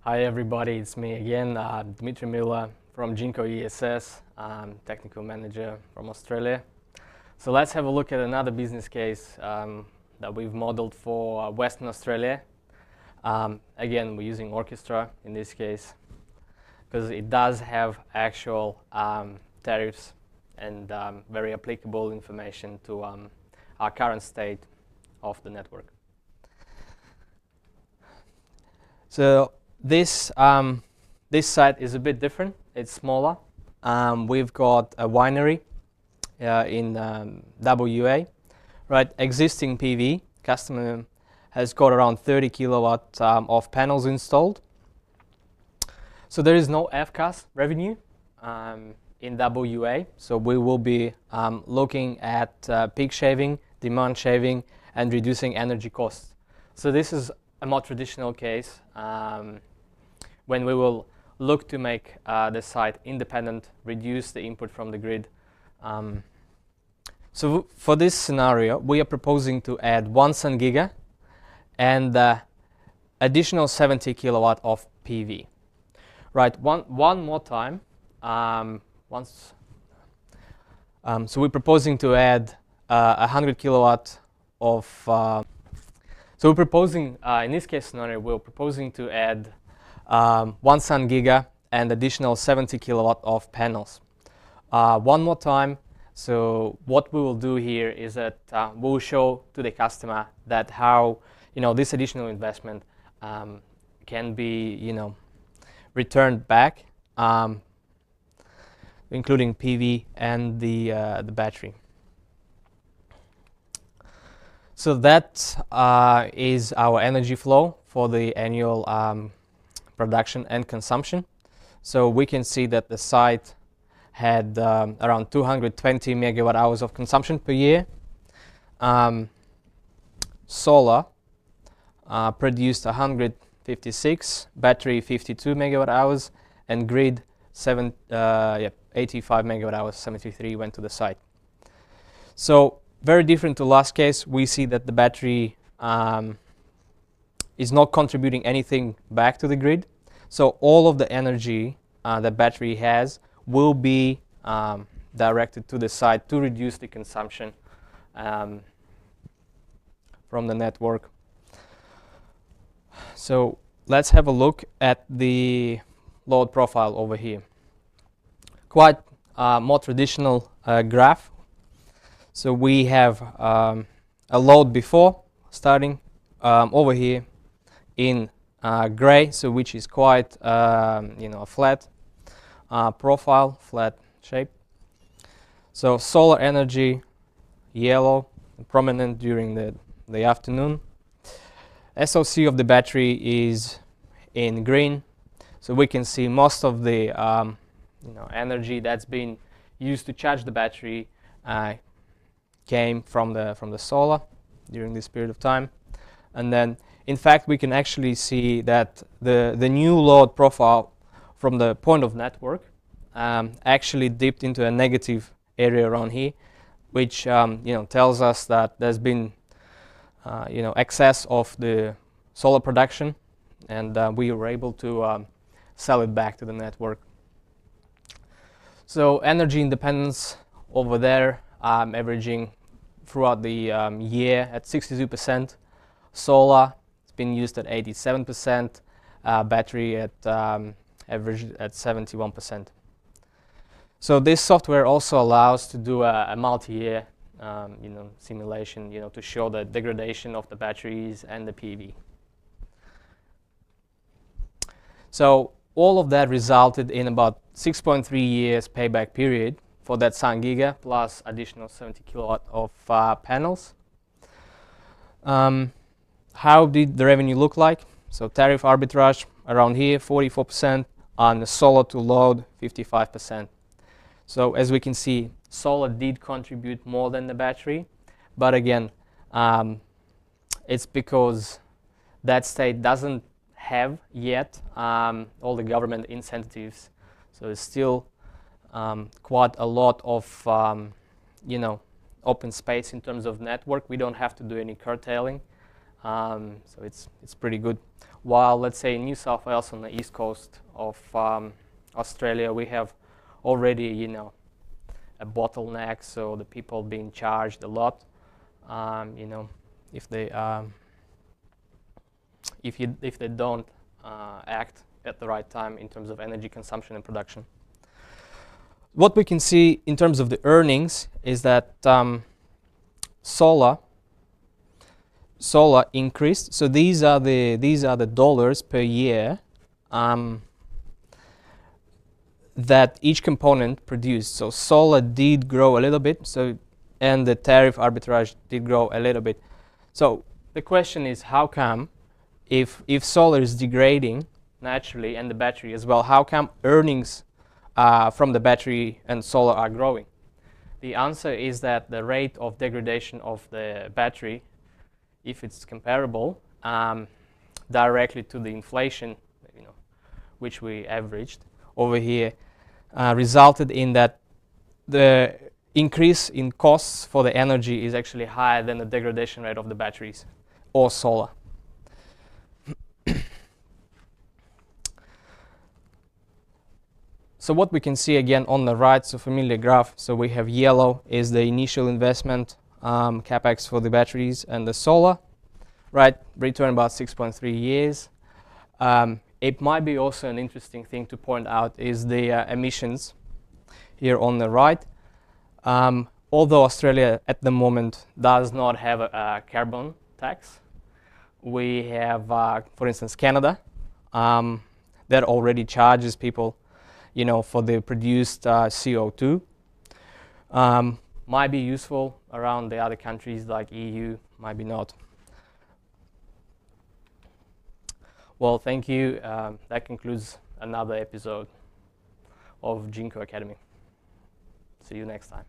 Hi everybody, it's me again, Dmitry Miller from Jinko ESS, technical manager from Australia. So let's have a look at another business case that we've modeled for Western Australia. Again, we're using orchestra in this case because it does have actual tariffs and very applicable information to our current state of the network. So this site is a bit different. It's smaller. We've got a winery in WA, right? Existing PV. Customer has got around 30 kilowatt of panels installed. So there is no FCAS revenue in WA. So we will be looking at peak shaving, demand shaving, and reducing energy costs. So this is a more traditional case when we will look to make the site independent, reduce the input from the grid. So for this scenario, we are proposing to add 1 sun giga and additional 70 kilowatt of PV. Right, one more time. So we're proposing to add 100 kilowatt of so we're proposing, in this case scenario, we're proposing to add 1 sun giga and additional 70 kilowatt of panels. One more time, so what we will do here is that we'll show to the customer that how this additional investment can be returned back, including PV and the battery. So that is our energy flow for the annual production and consumption. So we can see that the site had around 220 megawatt hours of consumption per year. Solar produced 156, battery 52 megawatt hours, and grid 85 megawatt hours, 73 went to the site. So very different to last case, we see that the battery is not contributing anything back to the grid. So all of the energy that battery has will be directed to the site to reduce the consumption from the network. So let's have a look at the load profile over here. Quite more traditional graph. So we have a load before starting over here in gray, so which is quite a flat profile, flat shape. So solar energy, yellow, prominent during the afternoon. SOC of the battery is in green, so we can see most of the energy that's been used to charge the battery came from the solar during this period of time. And then in fact we can actually see that the new load profile from the point of network actually dipped into a negative area around here, which tells us that there's been excess of the solar production, and we were able to sell it back to the network. So energy independence over there, averaging throughout the year at 62%. Solar, it's been used at 87%. Battery at average at 71%. So this software also allows to do a multi-year simulation, to show the degradation of the batteries and the PV. So all of that resulted in about 6.3 years payback period for that sun giga plus additional 70 kilowatt of panels. How did the revenue look like? So tariff arbitrage around here, 44%, on the solar to load, 55%. So as we can see, solar did contribute more than the battery, but again, it's because that state doesn't have yet all the government incentives. So it's still quite a lot of open space in terms of network. We don't have to do any curtailing. So it's pretty good. While let's say in New South Wales on the east coast of Australia, we have already a bottleneck, so the people being charged a lot. If they if they don't act at the right time in terms of energy consumption and production. What we can see in terms of the earnings is that solar increased. So these are the dollars per year that each component produced. So solar did grow a little bit. And the tariff arbitrage did grow a little bit. So the question is, how come, if solar is degrading naturally and the battery as well, how come earnings from the battery and solar are growing? The answer is that the rate of degradation of the battery, if it's comparable directly to the inflation, which we averaged over here, resulted in that the increase in costs for the energy is actually higher than the degradation rate of the batteries or solar. So what we can see again on the right, so familiar graph. So we have yellow is the initial investment, capex for the batteries, and the solar, right? Return about 6.3 years. It might be also an interesting thing to point out is the emissions here on the right. Although Australia at the moment does not have a carbon tax, we have, for instance, Canada that already charges people, for the produced CO2. Might be useful around the other countries like EU, might be not. Well, thank you. That concludes another episode of Jinko Academy. See you next time.